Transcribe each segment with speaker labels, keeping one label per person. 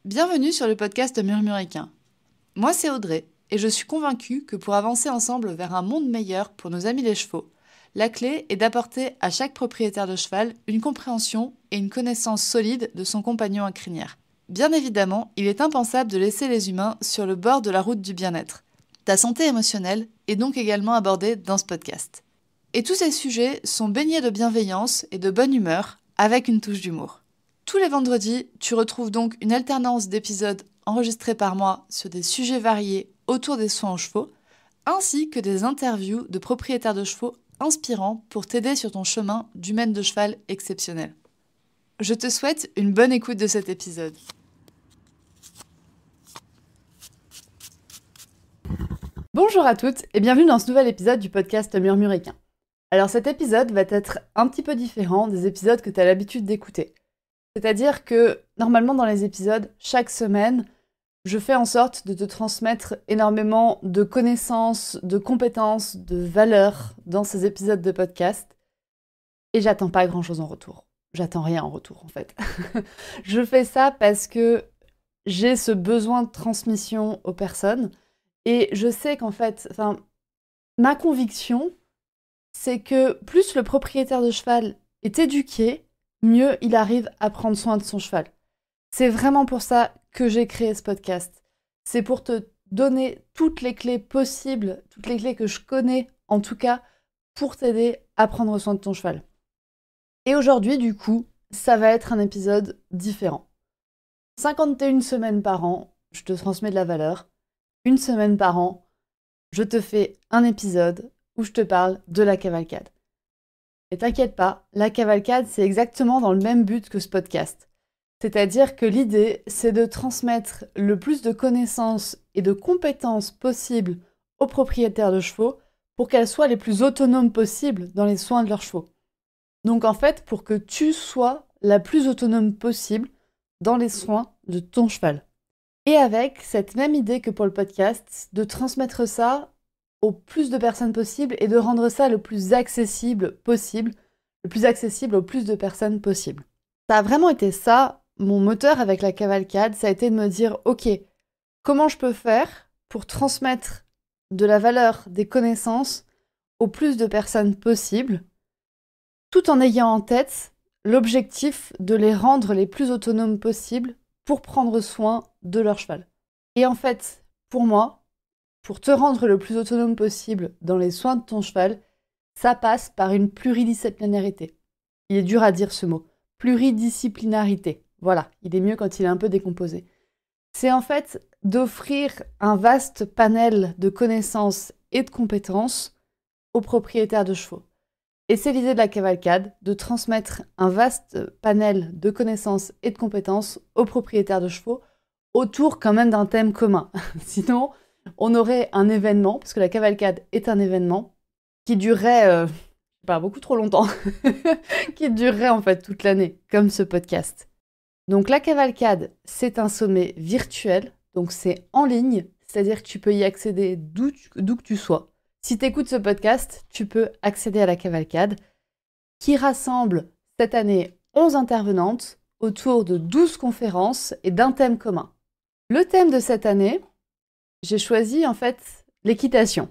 Speaker 1: Bienvenue sur le podcast Murmuricain. Moi c'est Audrey et je suis convaincue que pour avancer ensemble vers un monde meilleur pour nos amis les chevaux, la clé est d'apporter à chaque propriétaire de cheval une compréhension et une connaissance solide de son compagnon à crinière. Bien évidemment, il est impensable de laisser les humains sur le bord de la route du bien-être. Ta santé émotionnelle est donc également abordée dans ce podcast. Et tous ces sujets sont baignés de bienveillance et de bonne humeur avec une touche d'humour. Tous les vendredis, tu retrouves donc une alternance d'épisodes enregistrés par moi sur des sujets variés autour des soins aux chevaux, ainsi que des interviews de propriétaires de chevaux inspirants pour t'aider sur ton chemin d'humaine de cheval exceptionnel. Je te souhaite une bonne écoute de cet épisode. Bonjour à toutes et bienvenue dans ce nouvel épisode du podcast Murmuricain. Alors cet épisode va être un petit peu différent des épisodes que tu as l'habitude d'écouter. C'est-à-dire que, normalement, dans les épisodes, chaque semaine, je fais en sorte de te transmettre énormément de connaissances, de compétences, de valeurs dans ces épisodes de podcast. Et j'attends pas grand-chose en retour. J'attends rien en retour, en fait. Je fais ça parce que j'ai ce besoin de transmission aux personnes. Et je sais qu'en fait, ma conviction, c'est que plus le propriétaire de cheval est éduqué, mieux il arrive à prendre soin de son cheval. C'est vraiment pour ça que j'ai créé ce podcast. C'est pour te donner toutes les clés possibles, toutes les clés que je connais, en tout cas, pour t'aider à prendre soin de ton cheval. Et aujourd'hui, du coup, ça va être un épisode différent. 51 semaines par an, je te transmets de la valeur. Une semaine par an, je te fais un épisode où je te parle de la cavalcade. Et t'inquiète pas, la cavalcade, c'est exactement dans le même but que ce podcast. C'est-à-dire que l'idée, c'est de transmettre le plus de connaissances et de compétences possibles aux propriétaires de chevaux pour qu'elles soient les plus autonomes possibles dans les soins de leurs chevaux. Donc en fait, pour que tu sois la plus autonome possible dans les soins de ton cheval. Et avec cette même idée que pour le podcast, de transmettre ça au plus de personnes possible et de rendre ça le plus accessible possible, le plus accessible au plus de personnes possible. Ça a vraiment été ça, mon moteur avec la cavalcade, ça a été de me dire, ok, comment je peux faire pour transmettre de la valeur, des connaissances au plus de personnes possible, tout en ayant en tête l'objectif de les rendre les plus autonomes possibles pour prendre soin de leur cheval. Et en fait, pour moi, pour te rendre le plus autonome possible dans les soins de ton cheval, ça passe par une pluridisciplinarité. Il est dur à dire ce mot. Pluridisciplinarité. Voilà, il est mieux quand il est un peu décomposé. C'est en fait d'offrir un vaste panel de connaissances et de compétences aux propriétaires de chevaux. Et c'est l'idée de la cavalcade, de transmettre un vaste panel de connaissances et de compétences aux propriétaires de chevaux autour quand même d'un thème commun. Sinon, on aurait un événement, parce que la cavalcade est un événement, qui durerait, pas beaucoup trop longtemps, qui durerait en fait toute l'année, comme ce podcast. Donc la cavalcade, c'est un sommet virtuel, donc c'est en ligne, c'est-à-dire que tu peux y accéder d'où que tu sois. Si tu écoutes ce podcast, tu peux accéder à la cavalcade, qui rassemble cette année 11 intervenantes autour de 12 conférences et d'un thème commun. Le thème de cette année, j'ai choisi en fait l'équitation.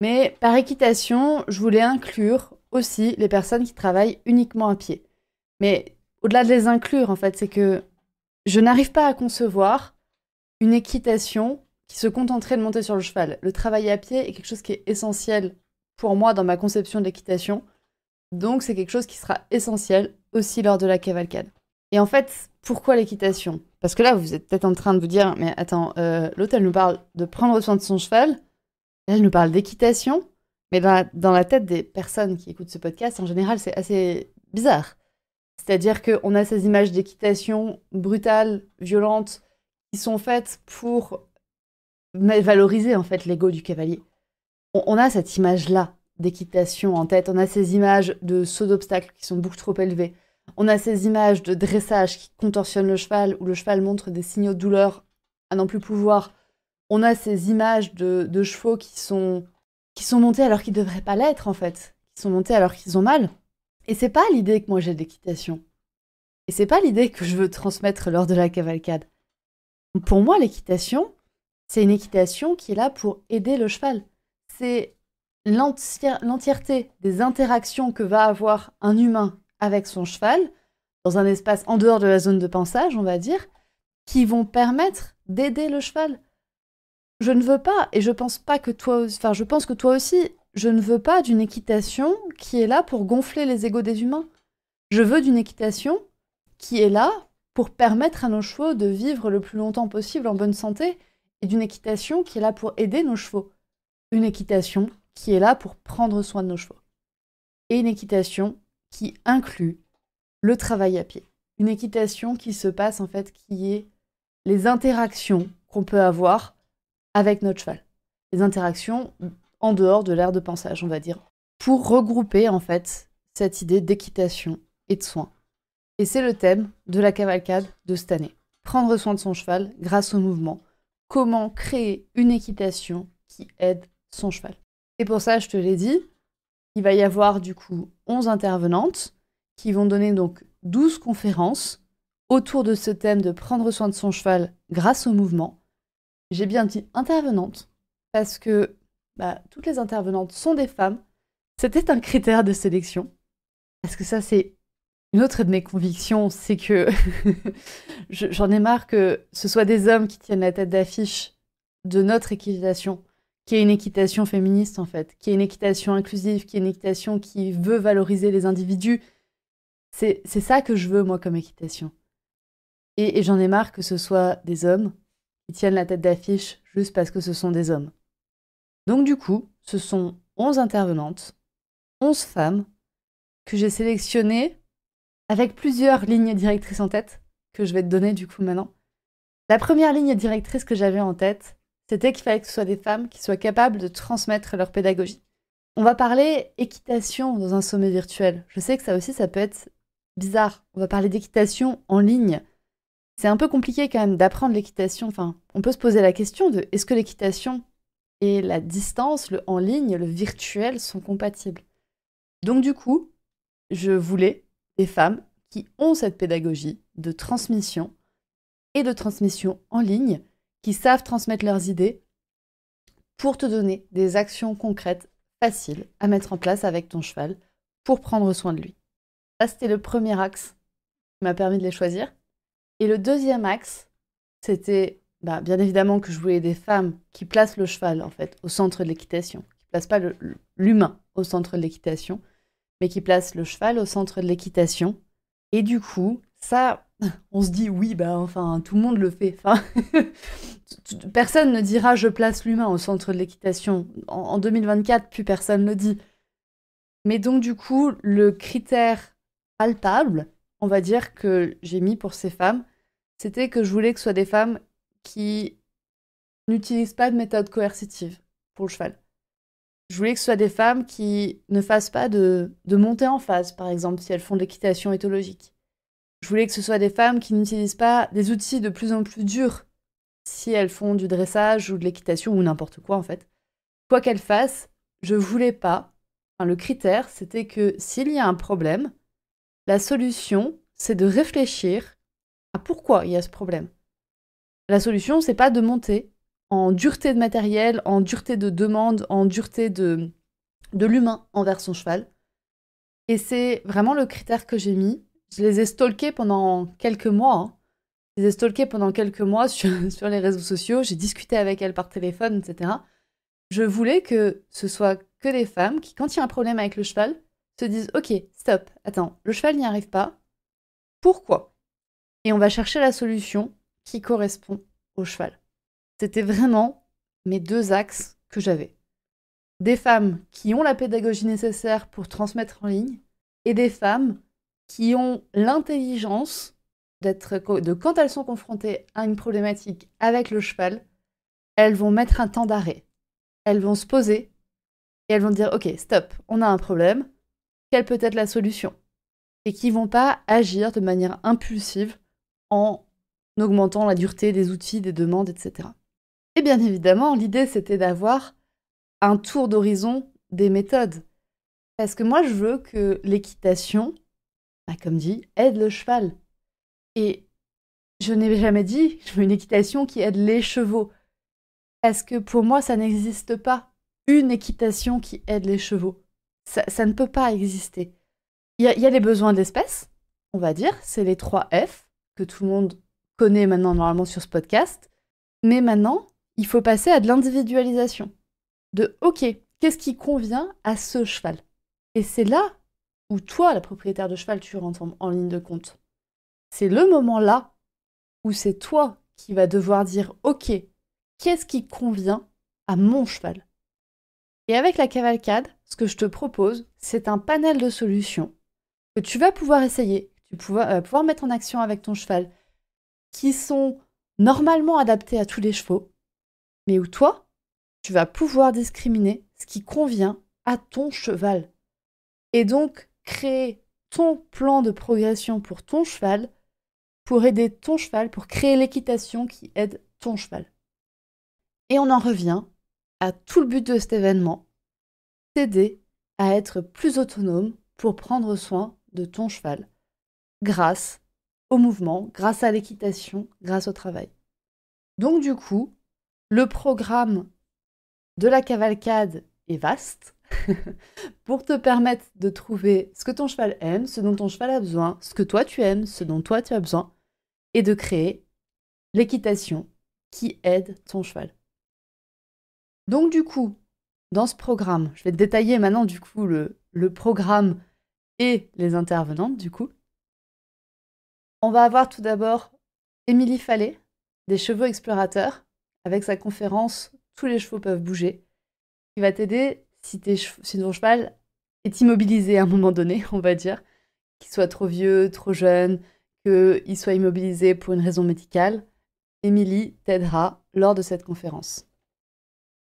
Speaker 1: Mais par équitation, je voulais inclure aussi les personnes qui travaillent uniquement à pied. Mais au-delà de les inclure, en fait, c'est que je n'arrive pas à concevoir une équitation qui se contenterait de monter sur le cheval. Le travail à pied est quelque chose qui est essentiel pour moi dans ma conception de l'équitation. Donc c'est quelque chose qui sera essentiel aussi lors de la cavalcade. Et en fait, pourquoi l'équitation ? Parce que là, vous êtes peut-être en train de vous dire, mais attends, l'autre, elle nous parle de prendre soin de son cheval, là, elle nous parle d'équitation, mais dans la tête des personnes qui écoutent ce podcast, en général, c'est assez bizarre. C'est-à-dire qu'on a ces images d'équitation brutales, violentes, qui sont faites pour valoriser en fait l'ego du cavalier. On a cette image-là d'équitation en tête, on a ces images de sauts d'obstacles qui sont beaucoup trop élevés. On a ces images de dressage qui contorsionnent le cheval, où le cheval montre des signaux de douleur à n'en plus pouvoir. On a ces images de chevaux qui sont montés alors qu'ils ne devraient pas l'être, en fait. Qui sont montés alors qu'ils ont mal. Et c'est pas l'idée que moi j'ai de l'équitation. Et c'est pas l'idée que je veux transmettre lors de la cavalcade. Pour moi, l'équitation, c'est une équitation qui est là pour aider le cheval. C'est l'entièreté des interactions que va avoir un humain avec son cheval, dans un espace en dehors de la zone de pansage, on va dire, qui vont permettre d'aider le cheval. Je ne veux pas, et je pense pas que toi, enfin je pense que toi aussi, je ne veux pas d'une équitation qui est là pour gonfler les égos des humains. Je veux d'une équitation qui est là pour permettre à nos chevaux de vivre le plus longtemps possible en bonne santé, et d'une équitation qui est là pour aider nos chevaux. Une équitation qui est là pour prendre soin de nos chevaux. Et une équitation qui inclut le travail à pied. Une équitation qui se passe en fait, qui est les interactions qu'on peut avoir avec notre cheval. Les interactions en dehors de l'aire de pansage, on va dire. Pour regrouper en fait cette idée d'équitation et de soin. Et c'est le thème de la cavalcade de cette année. Prendre soin de son cheval grâce au mouvement. Comment créer une équitation qui aide son cheval. Et pour ça, je te l'ai dit, il va y avoir du coup 11 intervenantes qui vont donner donc 12 conférences autour de ce thème de prendre soin de son cheval grâce au mouvement. J'ai bien dit intervenantes parce que toutes les intervenantes sont des femmes. C'était un critère de sélection. Parce que ça, c'est une autre de mes convictions, c'est que j'en ai marre que ce soit des hommes qui tiennent la tête d'affiche de notre équitation, qui est une équitation féministe en fait, qui est une équitation inclusive, qui est une équitation qui veut valoriser les individus. C'est ça que je veux moi comme équitation. Et j'en ai marre que ce soit des hommes qui tiennent la tête d'affiche juste parce que ce sont des hommes. Donc du coup, ce sont 11 intervenantes, 11 femmes, que j'ai sélectionnées avec plusieurs lignes directrices en tête, que je vais te donner du coup maintenant. La première ligne directrice que j'avais en tête, c'était qu'il fallait que ce soit des femmes qui soient capables de transmettre leur pédagogie. On va parler équitation dans un sommet virtuel. Je sais que ça aussi, ça peut être bizarre. On va parler d'équitation en ligne. C'est un peu compliqué quand même d'apprendre l'équitation. Enfin, on peut se poser la question de est-ce que l'équitation et la distance, le en ligne, le virtuel sont compatibles? Donc du coup, je voulais des femmes qui ont cette pédagogie de transmission et de transmission en ligne, qui savent transmettre leurs idées pour te donner des actions concrètes, faciles à mettre en place avec ton cheval pour prendre soin de lui. Ça, c'était le premier axe qui m'a permis de les choisir. Et le deuxième axe, c'était bien évidemment que je voulais des femmes qui placent le cheval en fait au centre de l'équitation, qui ne placent pas l'humain au centre de l'équitation, mais qui placent le cheval au centre de l'équitation. Et du coup, ça, on se dit oui, tout le monde le fait. Enfin, personne ne dira je place l'humain au centre de l'équitation. En 2024, plus personne le dit. Mais donc du coup, le critère palpable, on va dire, que j'ai mis pour ces femmes, c'était que je voulais que ce soit des femmes qui n'utilisent pas de méthode coercitive pour le cheval. Je voulais que ce soit des femmes qui ne fassent pas de montée en phase, par exemple, si elles font de l'équitation éthologique. Je voulais que ce soit des femmes qui n'utilisent pas des outils de plus en plus durs, si elles font du dressage ou de l'équitation ou n'importe quoi en fait. Quoi qu'elles fassent, je voulais pas. Enfin, le critère, c'était que s'il y a un problème, la solution, c'est de réfléchir à pourquoi il y a ce problème. La solution, c'est pas de monter en dureté de matériel, en dureté de demande, en dureté de l'humain envers son cheval. Et c'est vraiment le critère que j'ai mis. Je les ai stalkés pendant quelques mois. Je les ai stalkés pendant quelques mois sur les réseaux sociaux. J'ai discuté avec elles par téléphone, etc. Je voulais que ce soit que des femmes qui, quand il y a un problème avec le cheval, se disent « Ok, stop, attends, le cheval n'y arrive pas. Pourquoi ?» Et on va chercher la solution qui correspond au cheval. C'était vraiment mes deux axes que j'avais. Des femmes qui ont la pédagogie nécessaire pour transmettre en ligne et des femmes qui ont l'intelligence de quand elles sont confrontées à une problématique avec le cheval, elles vont mettre un temps d'arrêt. Elles vont se poser et elles vont dire « Ok, stop, on a un problème, quelle peut être la solution ?» Et qui vont pas agir de manière impulsive en augmentant la dureté des outils, des demandes, etc. Et bien évidemment, l'idée, c'était d'avoir un tour d'horizon des méthodes. Parce que moi, je veux que l'équitation, comme dit, aide le cheval. Et je n'ai jamais dit je veux une équitation qui aide les chevaux. Parce que pour moi, ça n'existe pas une équitation qui aide les chevaux. Ça ne peut pas exister. Il y a les besoins de l'espèce, on va dire, c'est les 3 F que tout le monde connaît maintenant normalement sur ce podcast. Mais maintenant, il faut passer à de l'individualisation. De OK, qu'est-ce qui convient à ce cheval? Et c'est là où toi, la propriétaire de cheval, tu rentres en ligne de compte. C'est le moment là où c'est toi qui vas devoir dire OK, qu'est-ce qui convient à mon cheval? Et avec la cavalcade, ce que je te propose, c'est un panel de solutions que tu vas pouvoir essayer, que tu vas pouvoir mettre en action avec ton cheval, qui sont normalement adaptés à tous les chevaux, mais où toi, tu vas pouvoir discriminer ce qui convient à ton cheval. Et donc, créer ton plan de progression pour ton cheval, pour aider ton cheval, pour créer l'équitation qui aide ton cheval. Et on en revient à tout le but de cet événement, t'aider à être plus autonome pour prendre soin de ton cheval, grâce au mouvement, grâce à l'équitation, grâce au travail. Donc du coup, le programme de la cavalcade est vaste pour te permettre de trouver ce que ton cheval aime, ce dont ton cheval a besoin, ce que toi tu aimes, ce dont toi tu as besoin, et de créer l'équitation qui aide ton cheval. Donc du coup, dans ce programme, je vais te détailler maintenant du coup le programme et les intervenantes du coup. On va avoir tout d'abord Émilie Fallet, des chevaux explorateurs, avec sa conférence Tous les chevaux peuvent bouger, qui va t'aider si ton cheval est immobilisé à un moment donné, on va dire, qu'il soit trop vieux, trop jeune, qu'il soit immobilisé pour une raison médicale. Émilie t'aidera lors de cette conférence.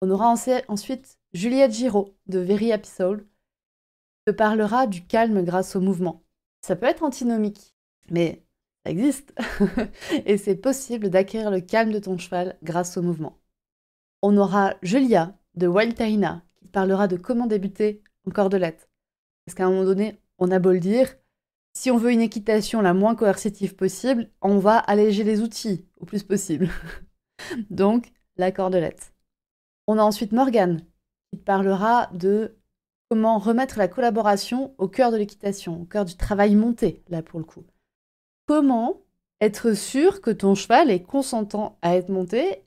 Speaker 1: On aura ensuite Juliette Giraud de Very Happy Soul, qui te parlera du calme grâce au mouvement. Ça peut être antinomique, mais ça existe. Et c'est possible d'acquérir le calme de ton cheval grâce au mouvement. On aura Julia de Wild Taina qui te parlera de comment débuter en cordelette. Parce qu'à un moment donné, on a beau le dire, si on veut une équitation la moins coercitive possible, on va alléger les outils au plus possible. Donc, la cordelette. On a ensuite Morgane qui te parlera de comment remettre la collaboration au cœur de l'équitation, au cœur du travail monté, là pour le coup. Comment être sûr que ton cheval est consentant à être monté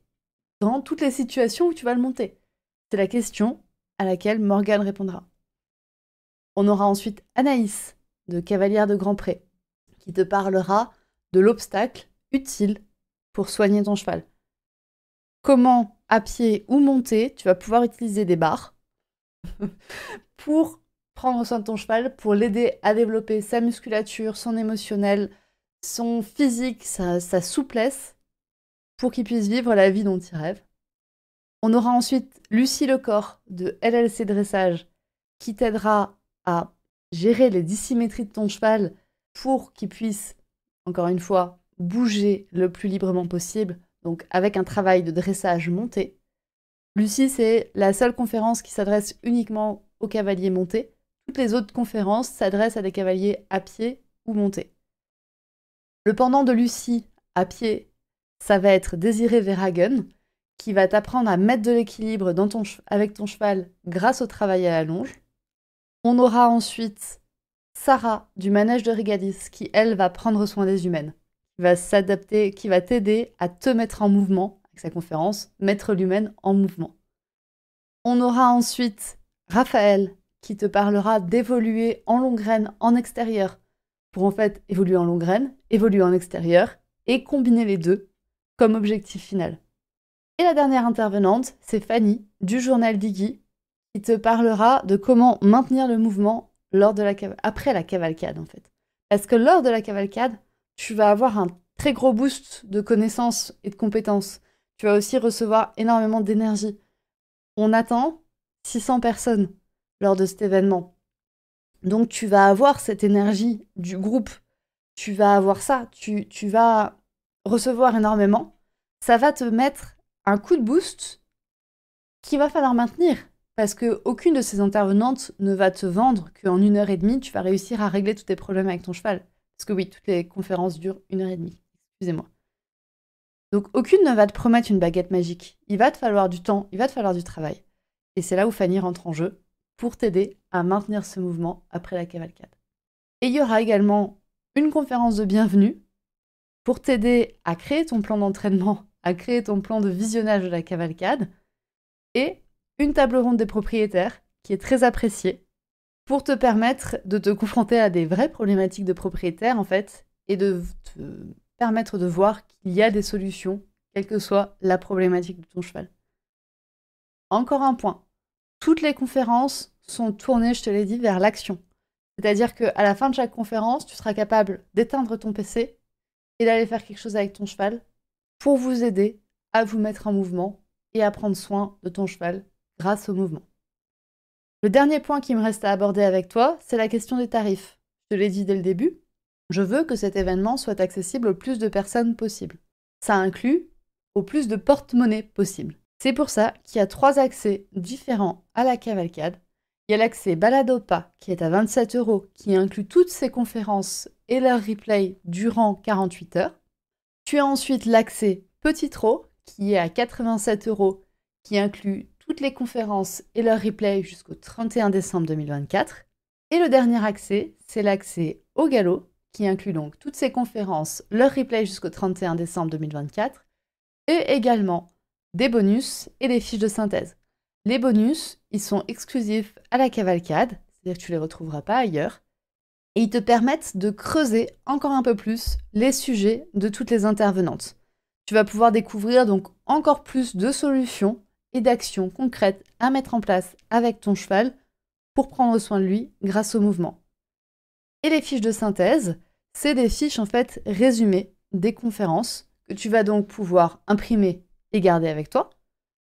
Speaker 1: dans toutes les situations où tu vas le monter? C'est la question à laquelle Morgane répondra. On aura ensuite Anaïs, de Cavalière de Grand Pré, qui te parlera de l'obstacle utile pour soigner ton cheval. Comment, à pied ou monté, tu vas pouvoir utiliser des barres pour prendre soin de ton cheval, pour l'aider à développer sa musculature, son émotionnel, son physique, sa souplesse, pour qu'il puisse vivre la vie dont il rêve. On aura ensuite Lucie Lecor de LLC Dressage qui t'aidera à gérer les dissymétries de ton cheval pour qu'il puisse, encore une fois, bouger le plus librement possible, donc avec un travail de dressage monté. Lucie, c'est la seule conférence qui s'adresse uniquement aux cavaliers montés. Toutes les autres conférences s'adressent à des cavaliers à pied ou montés. Le pendant de Lucie à pied, ça va être Désiré Verhagen, qui va t'apprendre à mettre de l'équilibre avec ton cheval grâce au travail à la longe. On aura ensuite Sarah du manège de Régalis, qui elle va prendre soin des humaines, qui va s'adapter, qui va t'aider à te mettre en mouvement avec sa conférence, mettre l'humaine en mouvement. On aura ensuite Raphaël, qui te parlera d'évoluer en longue graine en extérieur, pour en fait évoluer en longue graine, évoluer en extérieur, et combiner les deux comme objectif final. Et la dernière intervenante, c'est Fanny, du journal d'Iggy, qui te parlera de comment maintenir le mouvement après la cavalcade, en fait. Parce que lors de la cavalcade, tu vas avoir un très gros boost de connaissances et de compétences. Tu vas aussi recevoir énormément d'énergie. On attend 600 personnes lors de cet événement. Donc tu vas avoir cette énergie du groupe. Tu vas avoir ça. Tu vas recevoir énormément. Ça va te mettre un coup de boost qu'il va falloir maintenir. Parce qu'aucune de ces intervenantes ne va te vendre qu'en 1h30, tu vas réussir à régler tous tes problèmes avec ton cheval. Parce que oui, toutes les conférences durent 1h30. Excusez-moi. Donc aucune ne va te promettre une baguette magique. Il va te falloir du temps, il va te falloir du travail. Et c'est là où Fanny rentre en jeu pour t'aider à maintenir ce mouvement après la cavalcade. Et il y aura également une conférence de bienvenue pour t'aider à créer ton plan d'entraînement, à créer ton plan de visionnage de la cavalcade, et une table ronde des propriétaires qui est très appréciée pour te permettre de te confronter à des vraies problématiques de propriétaires en fait, et de te permettre de voir qu'il y a des solutions, quelle que soit la problématique de ton cheval. Encore un point, toutes les conférences sont tournées, je te l'ai dit, vers l'action. C'est-à-dire qu'à la fin de chaque conférence, tu seras capable d'éteindre ton PC et d'aller faire quelque chose avec ton cheval pour vous aider à vous mettre en mouvement et à prendre soin de ton cheval grâce au mouvement. Le dernier point qui me reste à aborder avec toi, c'est la question des tarifs. Je te l'ai dit dès le début, je veux que cet événement soit accessible au plus de personnes possible. Ça inclut au plus de porte-monnaie possible. C'est pour ça qu'il y a 3 accès différents à la cavalcade. Il y a l'accès balade au pas qui est à 27 €, qui inclut toutes ces conférences et leurs replays durant 48 heures. Tu as ensuite l'accès petit trot qui est à 87 €, qui inclut toutes les conférences et leurs replays jusqu'au 31 décembre 2024. Et le dernier accès, c'est l'accès au galop, qui inclut donc toutes ces conférences, leurs replays jusqu'au 31 décembre 2024, et également des bonus et des fiches de synthèse. Les bonus, ils sont exclusifs à la cavalcade, c'est-à-dire que tu les retrouveras pas ailleurs, et ils te permettent de creuser encore un peu plus les sujets de toutes les intervenantes. Tu vas pouvoir découvrir donc encore plus de solutions et d'actions concrètes à mettre en place avec ton cheval pour prendre soin de lui grâce au mouvement. Et les fiches de synthèse, c'est des fiches en fait résumées des conférences que tu vas donc pouvoir imprimer et garder avec toi.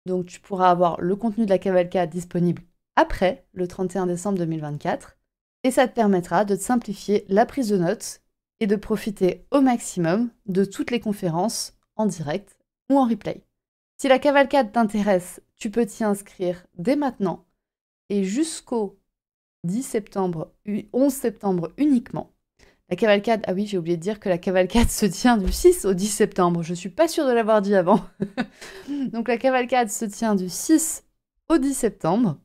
Speaker 1: Donc tu pourras avoir le contenu de la cavalcade disponible après le 31 décembre 2024 et ça te permettra de te simplifier la prise de notes et de profiter au maximum de toutes les conférences en direct ou en replay. Si la cavalcade t'intéresse, tu peux t'y inscrire dès maintenant et jusqu'au 11 septembre uniquement. La cavalcade, ah oui, j'ai oublié de dire que la cavalcade se tient du 6 au 10 septembre. Je suis pas sûre de l'avoir dit avant. Donc la cavalcade se tient du 6 au 10 septembre.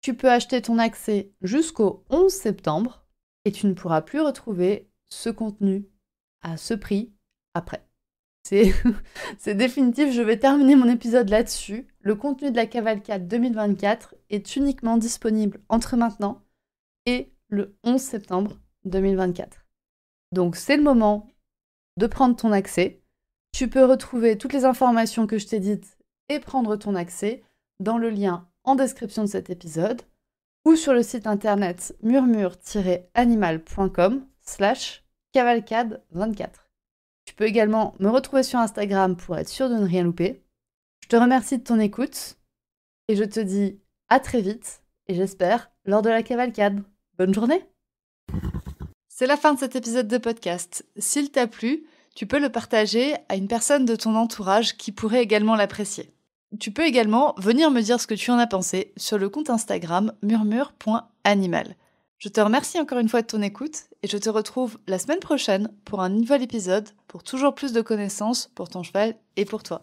Speaker 1: Tu peux acheter ton accès jusqu'au 11 septembre et tu ne pourras plus retrouver ce contenu à ce prix après. C'est définitif, je vais terminer mon épisode là-dessus. Le contenu de la cavalcade 2024 est uniquement disponible entre maintenant et le 11 septembre 2024. Donc c'est le moment de prendre ton accès. Tu peux retrouver toutes les informations que je t'ai dites et prendre ton accès dans le lien en description de cet épisode ou sur le site internet murmure-animal.com/cavalcade24. Tu peux également me retrouver sur Instagram pour être sûr de ne rien louper. Je te remercie de ton écoute et je te dis à très vite et j'espère lors de la cavalcade. Bonne journée! C'est la fin de cet épisode de podcast. S'il t'a plu, tu peux le partager à une personne de ton entourage qui pourrait également l'apprécier. Tu peux également venir me dire ce que tu en as pensé sur le compte Instagram murmure.animal. Je te remercie encore une fois de ton écoute et je te retrouve la semaine prochaine pour un nouvel épisode pour toujours plus de connaissances pour ton cheval et pour toi.